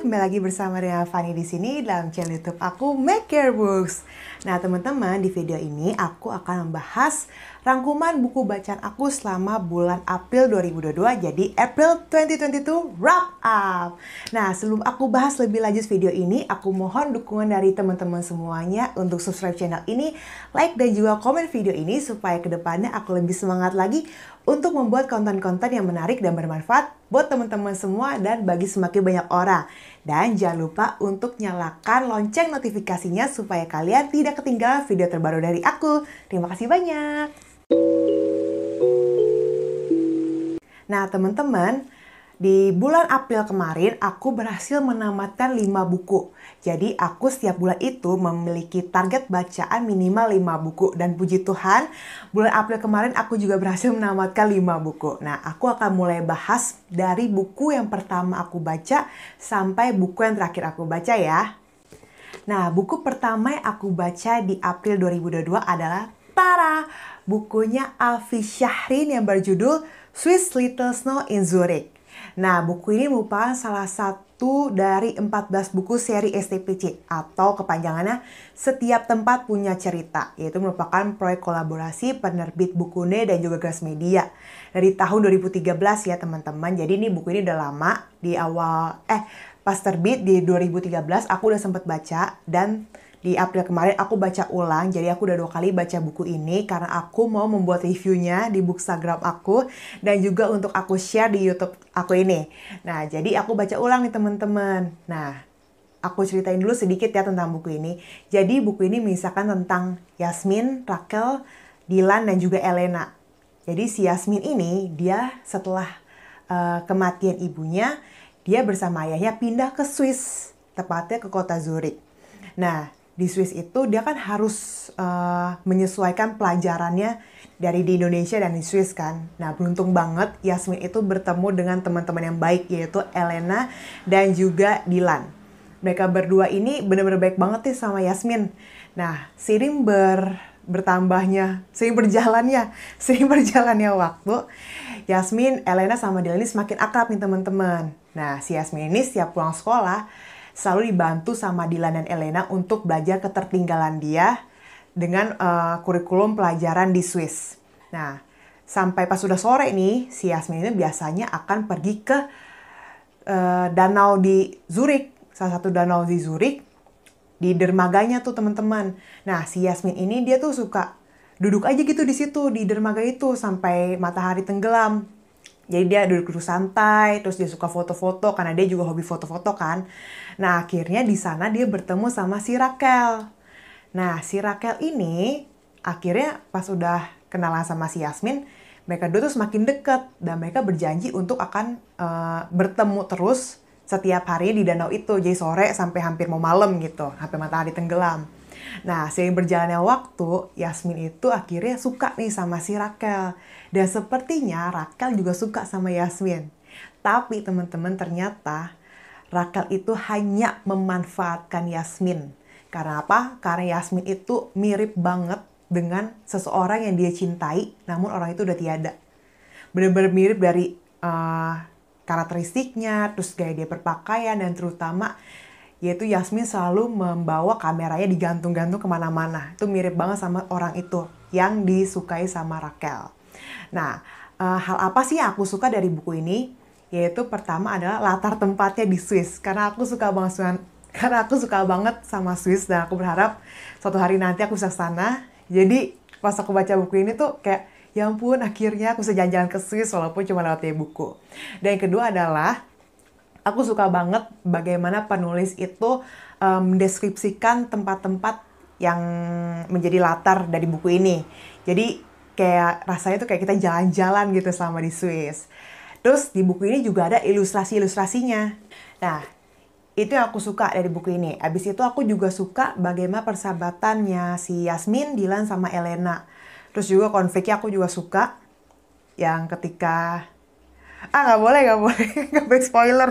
kembali lagi bersama dengan Fanny di sini dalam channel YouTube aku Make Your Books. Nah, teman-teman, di video ini aku akan membahas rangkuman buku bacaan aku selama bulan April 2022, jadi April 2022 Wrap Up. Nah, sebelum aku bahas lebih lanjut video ini, aku mohon dukungan dari teman-teman semuanya untuk subscribe channel ini, like dan juga komen video ini supaya kedepannya aku lebih semangat lagi untuk membuat konten-konten yang menarik dan bermanfaat buat teman-teman semua dan bagi semakin banyak orang. Dan jangan lupa untuk nyalakan lonceng notifikasinya supaya kalian tidak ketinggalan video terbaru dari aku. Terima kasih banyak. Nah, teman-teman, di bulan April kemarin aku berhasil menamatkan 5 buku. Jadi aku setiap bulan itu memiliki target bacaan minimal 5 buku. Dan puji Tuhan, bulan April kemarin aku juga berhasil menamatkan 5 buku. Nah, aku akan mulai bahas dari buku yang pertama aku baca sampai buku yang terakhir aku baca ya. Nah, buku pertama yang aku baca di April 2022 adalah Tara, bukunya Alfi Syahrin yang berjudul Swiss Little Snow in Zurich. Nah, buku ini merupakan salah satu dari 14 buku seri STPC atau kepanjangannya Setiap Tempat Punya Cerita, yaitu merupakan proyek kolaborasi penerbit Bukune dan juga Grassmedia dari tahun 2013 ya teman-teman. Jadi ini buku ini udah lama, pas terbit di 2013 aku udah sempat baca dan di April kemarin aku baca ulang, jadi aku udah 2 kali baca buku ini karena aku mau membuat reviewnya di Bookstagram aku dan juga untuk aku share di YouTube aku ini. Nah, jadi aku baca ulang nih teman-teman. Nah, aku ceritain dulu sedikit ya tentang buku ini. Jadi buku ini mengisahkan tentang Yasmin, Rachel, Dylan, dan juga Elena. Jadi si Yasmin ini, dia setelah kematian ibunya, dia bersama ayahnya pindah ke Swiss, tepatnya ke kota Zurich. Nah, di Swiss itu dia kan harus menyesuaikan pelajarannya dari di Indonesia dan di Swiss kan. Nah, beruntung banget Yasmin itu bertemu dengan teman-teman yang baik, yaitu Elena dan juga Dylan. Mereka berdua ini benar-benar baik banget nih sama Yasmin. Nah, seiring berjalannya waktu, Yasmin, Elena sama Dylan ini semakin akrab nih teman-teman. Nah, si Yasmin ini setiap pulang sekolah selalu dibantu sama Dylan dan Elena untuk belajar ketertinggalan dia dengan kurikulum pelajaran di Swiss. Nah, sampai pas sudah sore nih, si Yasmin ini biasanya akan pergi ke danau di Zurich, salah satu danau di Zurich, di dermaganya tuh teman-teman. Nah, si Yasmin ini dia tuh suka duduk aja gitu di situ, di dermaga itu sampai matahari tenggelam. Jadi dia duduk santai, terus dia suka foto-foto karena dia juga hobi foto-foto kan. Nah, akhirnya di sana dia bertemu sama si Rachel. Nah, si Rachel ini akhirnya pas udah kenalan sama si Yasmin, mereka dua tuh semakin dekat dan mereka berjanji untuk akan bertemu terus setiap hari di danau itu. Jadi sore sampai hampir mau malam gitu, sampai matahari tenggelam. Nah, seiring berjalannya waktu, Yasmin itu akhirnya suka nih sama si Rachel. Dan sepertinya Rachel juga suka sama Yasmin. Tapi teman-teman, ternyata Rachel itu hanya memanfaatkan Yasmin. Karena apa? Karena Yasmin itu mirip banget dengan seseorang yang dia cintai, namun orang itu udah tiada. Benar-benar mirip dari karakteristiknya, terus gaya dia berpakaian, dan terutama yaitu Yasmin selalu membawa kameranya digantung-gantung kemana-mana. Itu mirip banget sama orang itu yang disukai sama Rachel. Nah, hal apa sih yang aku suka dari buku ini? Yaitu pertama adalah latar tempatnya di Swiss. Karena aku suka banget sama Swiss dan aku berharap suatu hari nanti aku bisa ke sana. Jadi pas aku baca buku ini tuh kayak, ya ampun akhirnya aku bisa jalan-jalan ke Swiss walaupun cuma lewat buku. Dan yang kedua adalah aku suka banget bagaimana penulis itu mendeskripsikan tempat-tempat yang menjadi latar dari buku ini. Jadi kayak rasanya tuh kayak kita jalan-jalan gitu selama di Swiss. Terus di buku ini juga ada ilustrasi-ilustrasinya. Nah, itu yang aku suka dari buku ini. Abis itu aku juga suka bagaimana persahabatannya si Yasmin, Dylan, sama Elena. Terus juga konfliknya aku juga suka. Yang ketika nggak boleh, nggak boleh spoiler.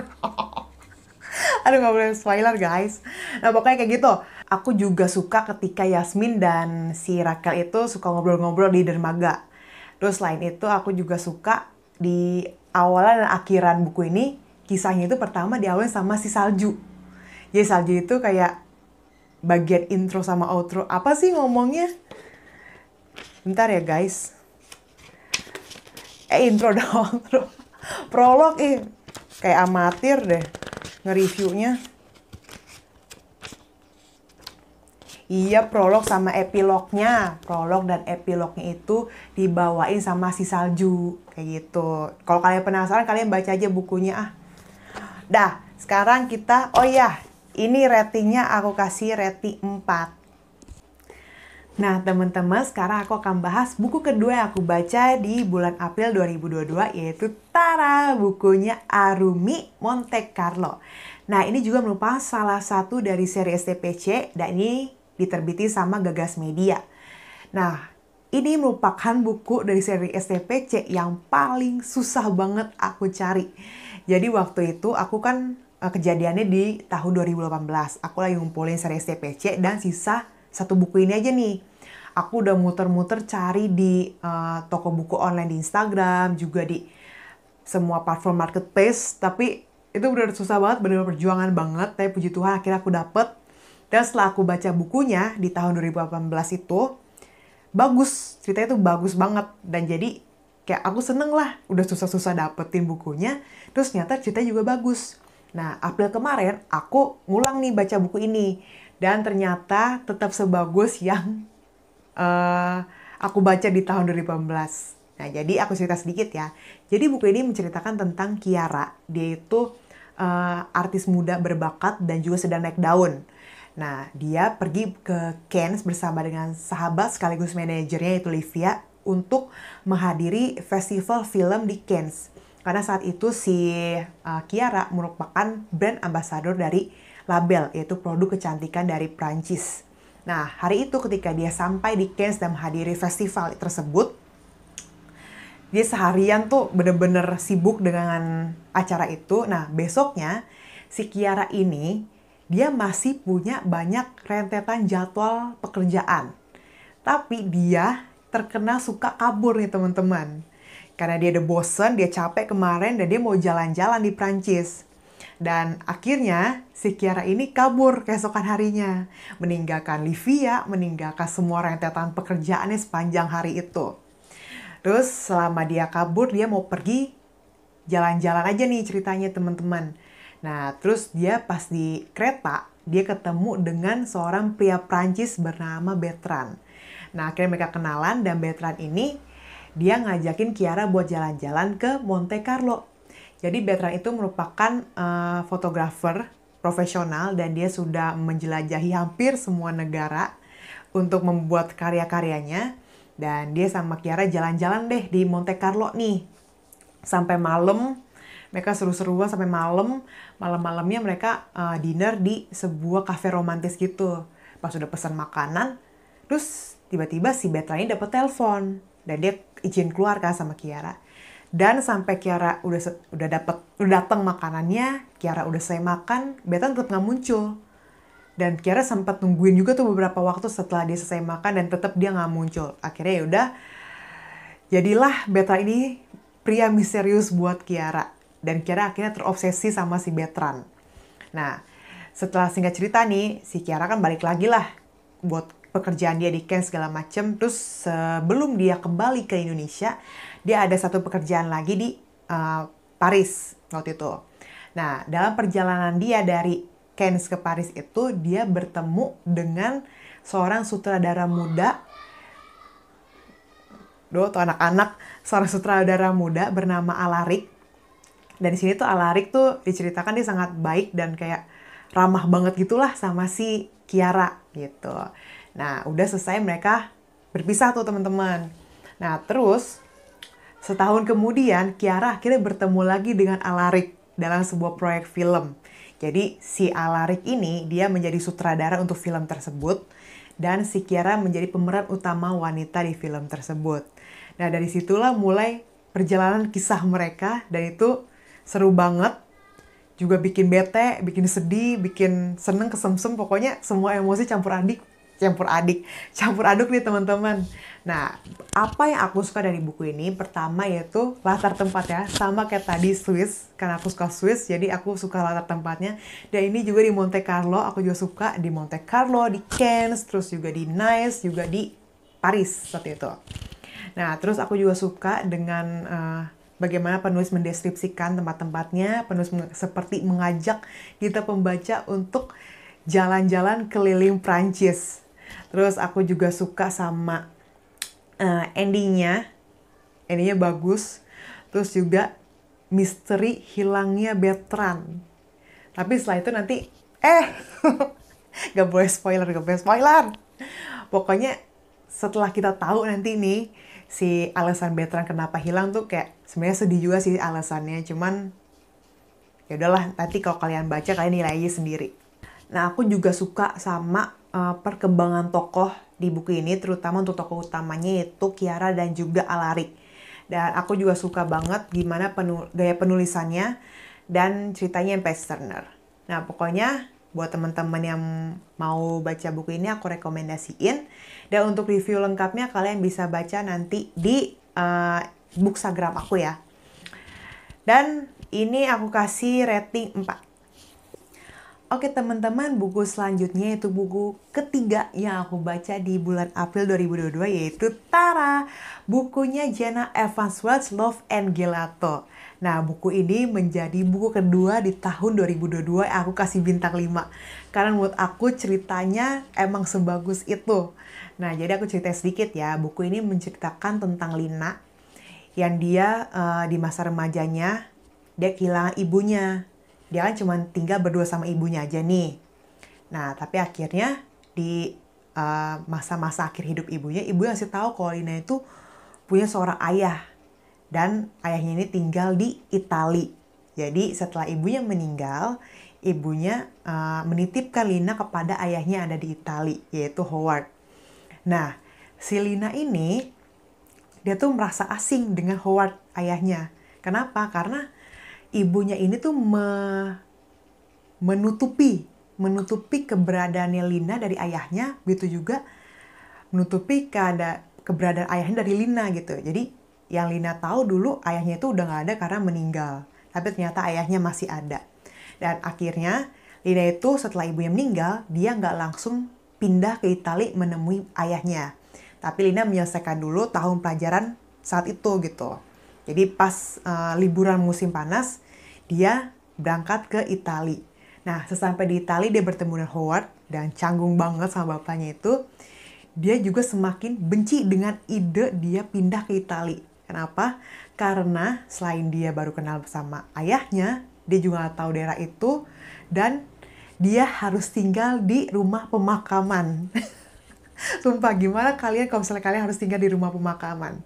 Aduh, nggak boleh spoiler guys. Nah, pokoknya kayak gitu. Aku juga suka ketika Yasmin dan si Rachel itu suka ngobrol-ngobrol di dermaga. Terus selain itu aku juga suka di awalan dan akhiran buku ini, kisahnya itu pertama diawali sama si salju. Jadi salju itu kayak bagian intro sama outro. Apa sih ngomongnya? Bentar ya guys. Intro dong, outro. Prolog kayak amatir deh nge-reviewnya. Iya, prolog sama epilognya. Prolog dan epilognya itu dibawain sama si salju. Kayak gitu. Kalau kalian penasaran, kalian baca aja bukunya ah. Dah, sekarang kita, oh ya, ini ratingnya aku kasih rating 4. Nah, teman-teman, sekarang aku akan bahas buku kedua yang aku baca di bulan April 2022, yaitu Tara, bukunya Arumi Monte Carlo. Nah, ini juga merupakan salah satu dari seri STPC, dan ini diterbitin sama Gagas Media. Nah, ini merupakan buku dari seri STPC yang paling susah banget aku cari. Jadi waktu itu aku kan kejadiannya di tahun 2018. Aku lagi ngumpulin seri STPC dan sisa satu buku ini aja nih. Aku udah muter-muter cari di toko buku online di Instagram, juga di semua platform marketplace. Tapi itu benar susah banget, benar perjuangan banget. Tapi puji Tuhan akhirnya aku dapet. Dan setelah aku baca bukunya di tahun 2018 itu, bagus, ceritanya tuh bagus banget. Dan jadi kayak aku seneng lah, udah susah-susah dapetin bukunya, terus ternyata ceritanya juga bagus. Nah, April kemarin aku ngulang nih baca buku ini. Dan ternyata tetap sebagus yang aku baca di tahun 2018. Nah, jadi aku cerita sedikit ya. Jadi buku ini menceritakan tentang Kiara. Dia itu artis muda berbakat dan juga sedang naik daun. Nah, dia pergi ke Cannes bersama dengan sahabat sekaligus manajernya yaitu Livia untuk menghadiri festival film di Cannes. Karena saat itu si Kiara merupakan brand ambassador dari label, yaitu produk kecantikan dari Prancis. Nah, hari itu ketika dia sampai di Cannes dan menghadiri festival tersebut, dia seharian tuh bener-bener sibuk dengan acara itu. Nah, besoknya si Kiara ini dia masih punya banyak rentetan jadwal pekerjaan. Tapi dia terkena suka kabur nih teman-teman. Karena dia udah bosen, dia capek kemarin, dan dia mau jalan-jalan di Prancis. Dan akhirnya si Kiara ini kabur keesokan harinya. Meninggalkan Livia, meninggalkan semua rentetan pekerjaannya sepanjang hari itu. Terus selama dia kabur, dia mau pergi jalan-jalan aja nih ceritanya teman-teman. Nah, terus dia pas di kereta, dia ketemu dengan seorang pria Prancis bernama Bertrand. Nah, akhirnya mereka kenalan dan Bertrand ini dia ngajakin Kiara buat jalan-jalan ke Monte Carlo. Jadi Bertrand itu merupakan fotografer profesional dan dia sudah menjelajahi hampir semua negara untuk membuat karya-karyanya. Dan dia sama Kiara jalan-jalan deh di Monte Carlo nih. Sampai malam, mereka seru-seruan sampai malam. Malam-malamnya mereka dinner di sebuah cafe romantis gitu. Pas udah pesan makanan, terus tiba-tiba si Bertrand ini dapat telepon. Dan dia izin keluar kan sama Kiara. Dan sampai Kiara udah datang makanannya, Kiara udah selesai makan, Bertrand tetap nggak muncul. Dan Kiara sempat nungguin juga tuh beberapa waktu setelah dia selesai makan dan tetap dia nggak muncul. Akhirnya ya udah, jadilah Bertrand ini pria misterius buat Kiara. Dan Kiara akhirnya terobsesi sama si Bertrand. Nah, setelah singkat cerita nih, si Kiara kan balik lagi lah buat pekerjaan dia di Cannes segala macem. Terus sebelum dia kembali ke Indonesia, dia ada satu pekerjaan lagi di Paris waktu itu. Nah, dalam perjalanan dia dari Cannes ke Paris itu, dia bertemu dengan seorang sutradara muda, tuh anak-anak, seorang sutradara muda bernama Alaric. Dan di sini tuh Alaric tuh diceritakan dia sangat baik dan kayak ramah banget gitulah sama si Kiara gitu. Nah, udah selesai mereka berpisah tuh teman-teman. Nah, terus setahun kemudian Kiara akhirnya bertemu lagi dengan Alaric dalam sebuah proyek film. Jadi si Alaric ini dia menjadi sutradara untuk film tersebut dan si Kiara menjadi pemeran utama wanita di film tersebut. Nah, dari situlah mulai perjalanan kisah mereka dan itu seru banget. Juga bikin bete, bikin sedih, bikin seneng, kesemsem, pokoknya semua emosi campur aduk nih teman-teman. Nah, apa yang aku suka dari buku ini? Pertama yaitu latar tempatnya, sama kayak tadi Swiss, karena aku suka Swiss, jadi aku suka latar tempatnya. Dan ini juga di Monte Carlo, aku juga suka di Monte Carlo, di Cannes, terus juga di Nice, juga di Paris, seperti itu. Nah, terus aku juga suka dengan bagaimana penulis mendeskripsikan tempat-tempatnya, penulis seperti mengajak kita pembaca untuk jalan-jalan keliling Prancis. Terus aku juga suka sama endingnya bagus. Terus juga misteri hilangnya Bertrand. Tapi setelah itu nanti gak boleh spoiler. Pokoknya setelah kita tahu nanti nih si alasan Bertrand kenapa hilang tuh kayak sebenarnya sedih juga sih alasannya, cuman ya udahlah, nanti kalau kalian baca kalian nilai aja sendiri. Nah, aku juga suka sama perkembangan tokoh di buku ini, terutama untuk tokoh utamanya yaitu Chiara dan juga Alaric. Dan aku juga suka banget gimana gaya penulisannya dan ceritanya yang page turner. Nah, pokoknya buat teman-teman yang mau baca buku ini aku rekomendasiin. Dan untuk review lengkapnya kalian bisa baca nanti di Bookstagram aku ya. Dan ini aku kasih rating 4. Oke teman-teman, buku selanjutnya itu buku ketiga yang aku baca di bulan April 2022, yaitu Tara, bukunya Jenna Evans Welch, Love and Gelato. Nah, buku ini menjadi buku kedua di tahun 2022 yang aku kasih bintang 5. Karena menurut aku ceritanya emang sebagus itu. Nah, jadi aku cerita sedikit ya. Buku ini menceritakan tentang Lina yang dia di masa remajanya dia kehilangan ibunya. Dia kan cuma tinggal berdua sama ibunya aja nih. Nah, tapi akhirnya di masa-masa akhir hidup ibunya ngasih tahu kalau Lina itu punya seorang ayah. Dan ayahnya ini tinggal di Itali. Jadi setelah ibunya meninggal, ibunya menitipkan Lina kepada ayahnya yang ada di Itali, yaitu Howard. Nah, si Lina ini, dia tuh merasa asing dengan Howard, ayahnya. Kenapa? Karena ibunya ini tuh menutupi keberadaannya Lina dari ayahnya, begitu juga menutupi keberadaan ayahnya dari Lina gitu. Jadi yang Lina tahu dulu ayahnya itu udah nggak ada karena meninggal, tapi ternyata ayahnya masih ada. Dan akhirnya Lina itu setelah ibunya meninggal, dia nggak langsung pindah ke Itali menemui ayahnya, tapi Lina menyelesaikan dulu tahun pelajaran saat itu gitu. Jadi pas liburan musim panas, dia berangkat ke Itali. Nah, sesampai di Itali dia bertemu dengan Howard dan canggung banget sama bapaknya itu. Dia juga semakin benci dengan ide dia pindah ke Itali. Kenapa? Karena selain dia baru kenal sama ayahnya, dia juga nggak tahu daerah itu, dan dia harus tinggal di rumah pemakaman. Sumpah, gimana kalian kalau misalnya kalian harus tinggal di rumah pemakaman?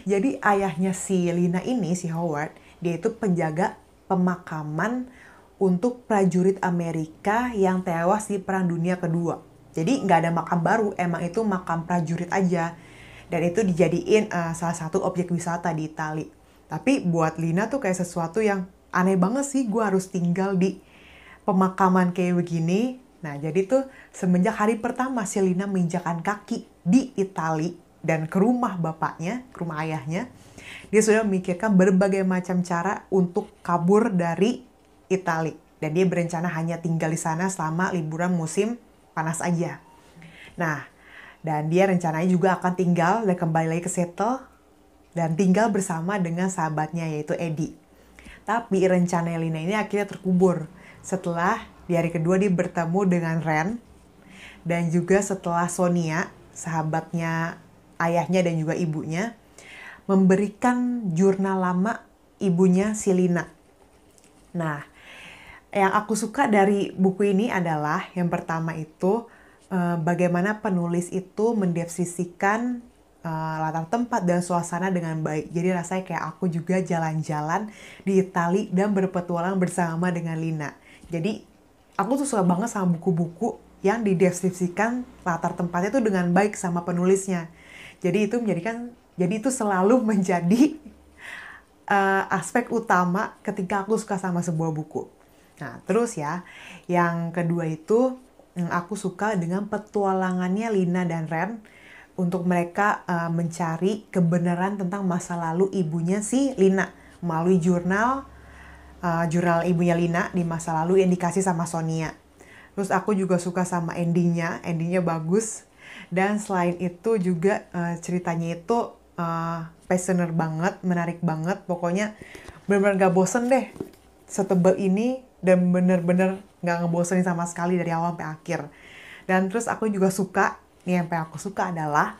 Jadi ayahnya si Lina ini, si Howard, dia itu penjaga pemakaman untuk prajurit Amerika yang tewas di Perang Dunia Kedua. Jadi nggak ada makam baru, emang itu makam prajurit aja. Dan itu dijadiin salah satu objek wisata di Itali. Tapi buat Lina tuh kayak sesuatu yang aneh banget sih, gue harus tinggal di pemakaman kayak begini. Nah, jadi tuh semenjak hari pertama si Lina menginjakan kaki di Itali dan ke rumah bapaknya, ke rumah ayahnya, dia sudah memikirkan berbagai macam cara untuk kabur dari Itali. Dan dia berencana hanya tinggal di sana selama liburan musim panas aja. Nah, dan dia rencananya juga akan tinggal dan kembali lagi ke Seattle dan tinggal bersama dengan sahabatnya yaitu Eddie. Tapi rencana Lina ini akhirnya terkubur setelah di hari kedua dia bertemu dengan Ren, dan juga setelah Sonia, sahabatnya ayahnya dan juga ibunya, memberikan jurnal lama ibunya si Lina. Nah, yang aku suka dari buku ini adalah yang pertama itu bagaimana penulis itu mendeskripsikan latar tempat dan suasana dengan baik. Jadi rasanya kayak aku juga jalan-jalan di Itali dan berpetualang bersama dengan Lina. Jadi aku tuh suka banget sama buku-buku yang dideskripsikan latar tempatnya tuh dengan baik sama penulisnya. Jadi itu selalu menjadi aspek utama ketika aku suka sama sebuah buku. Nah, terus ya, yang kedua itu aku suka dengan petualangannya Lina dan Ren untuk mereka mencari kebenaran tentang masa lalu ibunya si Lina melalui jurnal ibunya Lina di masa lalu yang dikasih sama Sonia. Terus aku juga suka sama endingnya bagus. Dan selain itu juga ceritanya itu passioner banget, menarik banget. Pokoknya bener-bener gak bosen deh setebal ini, dan bener-bener gak ngebosenin sama sekali dari awal sampai akhir. Dan terus aku juga suka, nih yang aku suka adalah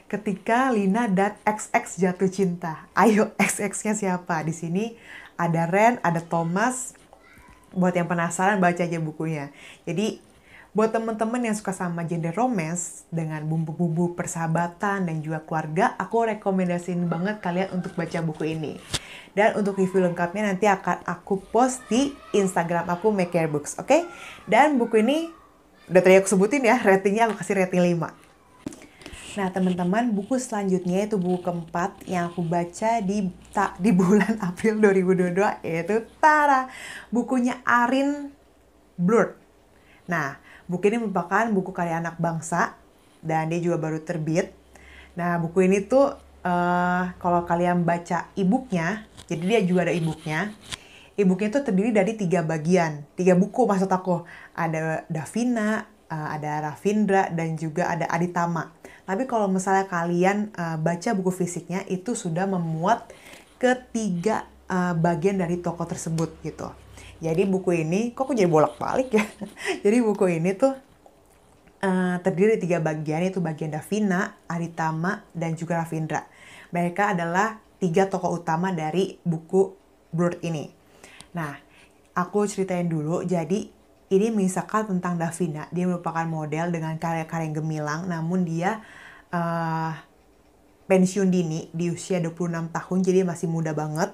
ketika Lina dan XX jatuh cinta. Ayo, XX-nya siapa? Di sini ada Ren, ada Thomas. Buat yang penasaran, baca aja bukunya. Jadi, buat teman-teman yang suka sama genre romance dengan bumbu-bumbu persahabatan dan juga keluarga, aku rekomendasiin banget kalian untuk baca buku ini. Dan untuk review lengkapnya nanti akan aku post di Instagram aku Make Care Books, oke? Dan buku ini, udah tadi aku sebutin ya, ratingnya aku kasih rating 5. Nah teman-teman, buku selanjutnya itu buku keempat yang aku baca di bulan April 2022, yaitu bukunya Arin Blurred. Nah, buku ini merupakan buku karya anak bangsa dan dia juga baru terbit. Nah, buku ini tuh kalau kalian baca e-booknya, jadi dia juga ada e-booknya. E-booknya itu terdiri dari 3 bagian, 3 buku maksud aku. Ada Davina, ada Ravindra, dan juga ada Aditama. Tapi kalau misalnya kalian baca buku fisiknya, itu sudah memuat ketiga bagian dari tokoh tersebut gitu. Jadi buku ini, kok aku jadi bolak-balik ya? Jadi buku ini tuh terdiri dari 3 bagian, yaitu bagian Davina, Aditama, dan juga Ravindra. Mereka adalah 3 tokoh utama dari buku Blurred ini. Nah, aku ceritain dulu. Jadi ini mengisahkan tentang Davina. Dia merupakan model dengan karya-karya yang gemilang, namun dia pensiun dini di usia 26 tahun, jadi masih muda banget.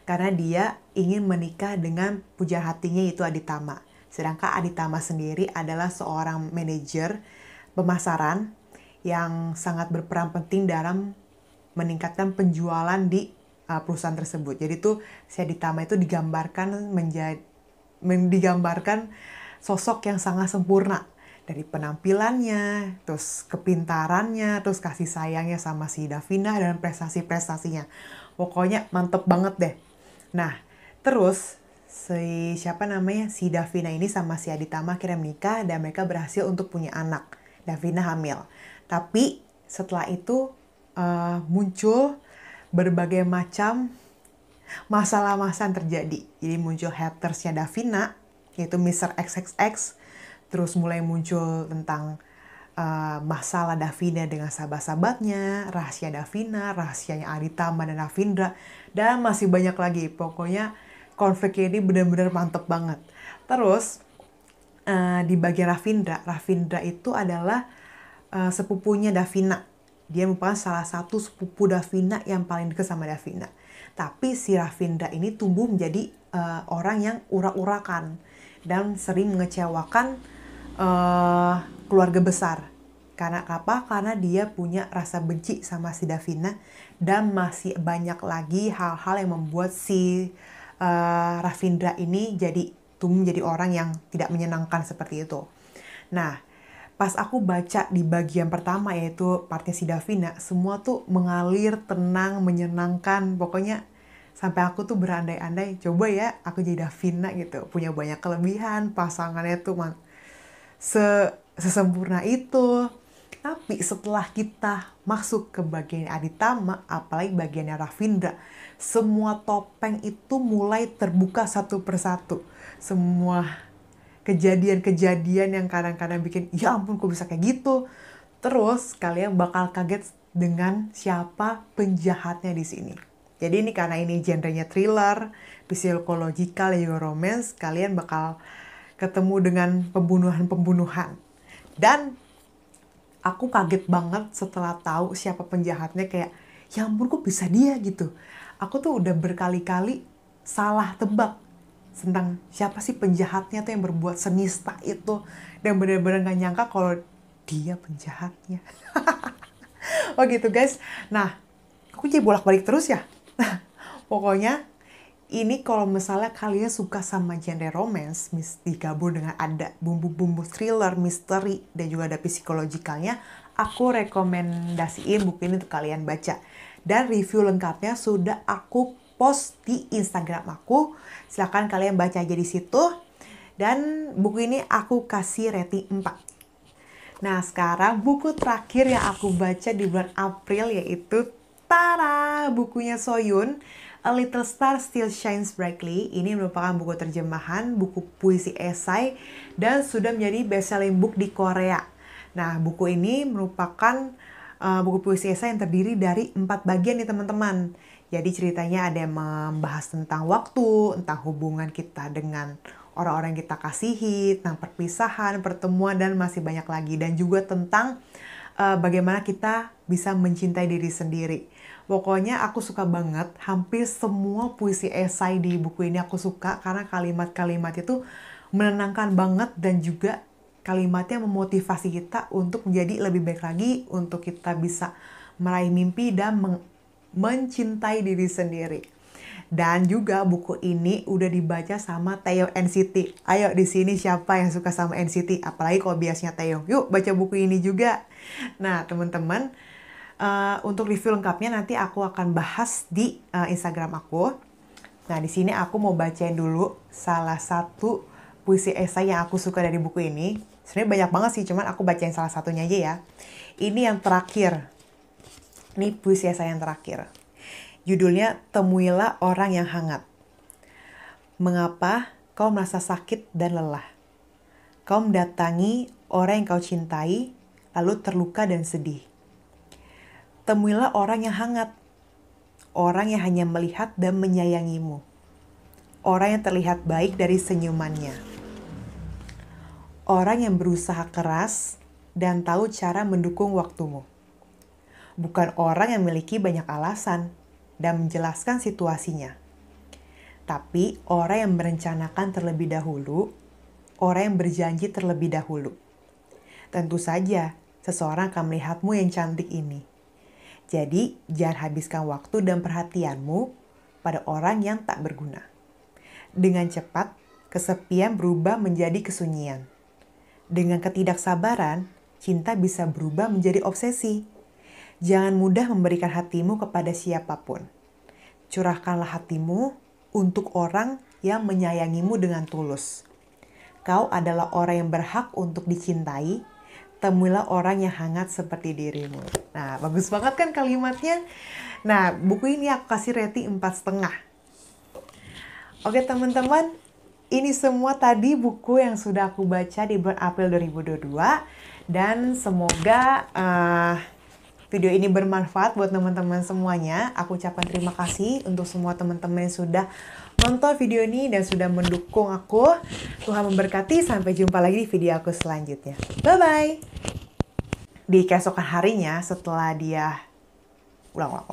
Karena dia ingin menikah dengan pujaan hatinya, yaitu Aditama. Sedangkan Aditama sendiri adalah seorang manajer pemasaran yang sangat berperan penting dalam meningkatkan penjualan di perusahaan tersebut. Jadi tuh si Aditama itu digambarkan sosok yang sangat sempurna. Dari penampilannya, terus kepintarannya, terus kasih sayangnya sama si Davina, dan prestasi-prestasinya. Pokoknya mantep banget deh. Nah, terus si Davina ini sama si Aditama akhirnya menikah dan mereka berhasil untuk punya anak. Davina hamil. Tapi setelah itu muncul berbagai macam masalah-masalah terjadi. Jadi muncul hatersnya Davina, yaitu Mr. XXX. Terus mulai muncul tentang masalah Davina dengan sahabat-sahabatnya, rahasia Davina, rahasianya Aditama dan Ravindra, dan masih banyak lagi. Pokoknya konfliknya ini benar-benar mantep banget. Terus di bagian Ravindra itu adalah sepupunya Davina. Dia merupakan salah satu sepupu Davina yang paling dekat sama Davina. Tapi si Ravindra ini tumbuh menjadi orang yang urak-urakan dan sering mengecewakan keluarga besar. Karena apa? Karena dia punya rasa benci sama si Davina, dan masih banyak lagi hal-hal yang membuat si Ravindra ini tumbuh menjadi orang yang tidak menyenangkan seperti itu. Nah, pas aku baca di bagian pertama, yaitu partnya si Davina, semua tuh mengalir, tenang, menyenangkan. Pokoknya sampai aku tuh berandai-andai, coba ya aku jadi Davina gitu. Punya banyak kelebihan, pasangannya tuh sesempurna itu. Tapi setelah kita masuk ke bagian Aditama, apalagi bagiannya Ravindra, semua topeng itu mulai terbuka satu persatu. Semua kejadian-kejadian yang kadang-kadang bikin, ya ampun kok bisa kayak gitu. Terus kalian bakal kaget dengan siapa penjahatnya di sini. Jadi ini karena ini genrenya thriller, psikologikal, juga romance, kalian bakal ketemu dengan pembunuhan-pembunuhan. Dan aku kaget banget setelah tahu siapa penjahatnya, kayak ya ampun kok bisa dia gitu. Aku tuh udah berkali-kali salah tebak tentang siapa sih penjahatnya tuh yang berbuat senista itu, dan benar-benar gak nyangka kalau dia penjahatnya. Oh gitu guys. Nah, aku jadi bolak-balik terus ya. Pokoknya ini kalau misalnya kalian suka sama genre romance, digabung dengan ada bumbu-bumbu thriller, misteri, dan juga ada psikologikalnya, aku rekomendasiin buku ini untuk kalian baca. Dan review lengkapnya sudah aku post di Instagram aku. Silahkan kalian baca aja di situ. Dan buku ini aku kasih rating 4. Nah, sekarang buku terakhir yang aku baca di bulan April yaitu Tara, bukunya Soyun, A Little Star Still Shines Brightly. Ini merupakan buku terjemahan, buku puisi esai, dan sudah menjadi best-selling book di Korea. Nah, buku ini merupakan buku puisi esai yang terdiri dari 4 bagian nih teman-teman. Jadi ceritanya ada yang membahas tentang waktu, tentang hubungan kita dengan orang-orang yang kita kasihi, tentang perpisahan, pertemuan, dan masih banyak lagi. Dan juga tentang bagaimana kita bisa mencintai diri sendiri. Pokoknya aku suka banget, hampir semua puisi esai di buku ini aku suka karena kalimat-kalimat itu menenangkan banget dan juga kalimatnya memotivasi kita untuk menjadi lebih baik lagi, untuk kita bisa meraih mimpi dan mencintai diri sendiri. Dan juga buku ini udah dibaca sama Taeyong NCT. Ayo di sini siapa yang suka sama NCT? Apalagi kalau biasanya Taeyong. Yuk baca buku ini juga. Nah teman-teman, untuk review lengkapnya nanti aku akan bahas di Instagram aku. Nah di sini aku mau bacain dulu salah satu puisi esai yang aku suka dari buku ini. Sebenarnya banyak banget sih, cuman aku bacain salah satunya aja ya. Ini yang terakhir. Ini puisi esai yang terakhir. Judulnya Temuilah Orang yang Hangat. Mengapa kau merasa sakit dan lelah? Kau mendatangi orang yang kau cintai, lalu terluka dan sedih. Temuilah orang yang hangat. Orang yang hanya melihat dan menyayangimu. Orang yang terlihat baik dari senyumannya. Orang yang berusaha keras dan tahu cara mendukung waktumu. Bukan orang yang memiliki banyak alasan dan menjelaskan situasinya. Tapi orang yang merencanakan terlebih dahulu, orang yang berjanji terlebih dahulu. Tentu saja, seseorang akan melihatmu yang cantik ini. Jadi, jangan habiskan waktu dan perhatianmu pada orang yang tak berguna. Dengan cepat, kesepian berubah menjadi kesunyian. Dengan ketidaksabaran, cinta bisa berubah menjadi obsesi. Jangan mudah memberikan hatimu kepada siapapun. Curahkanlah hatimu untuk orang yang menyayangimu dengan tulus. Kau adalah orang yang berhak untuk dicintai. Temuilah orang yang hangat seperti dirimu. Nah, bagus banget kan kalimatnya? Nah, buku ini aku kasih rating 4,5. Oke teman-teman, ini semua tadi buku yang sudah aku baca di bulan April 2022. Dan semoga video ini bermanfaat buat teman-teman semuanya. Aku ucapkan terima kasih untuk semua teman-teman yang sudah nonton video ini dan sudah mendukung aku. Tuhan memberkati. Sampai jumpa lagi di video aku selanjutnya. Bye-bye. Di keesokan harinya setelah dia ulang.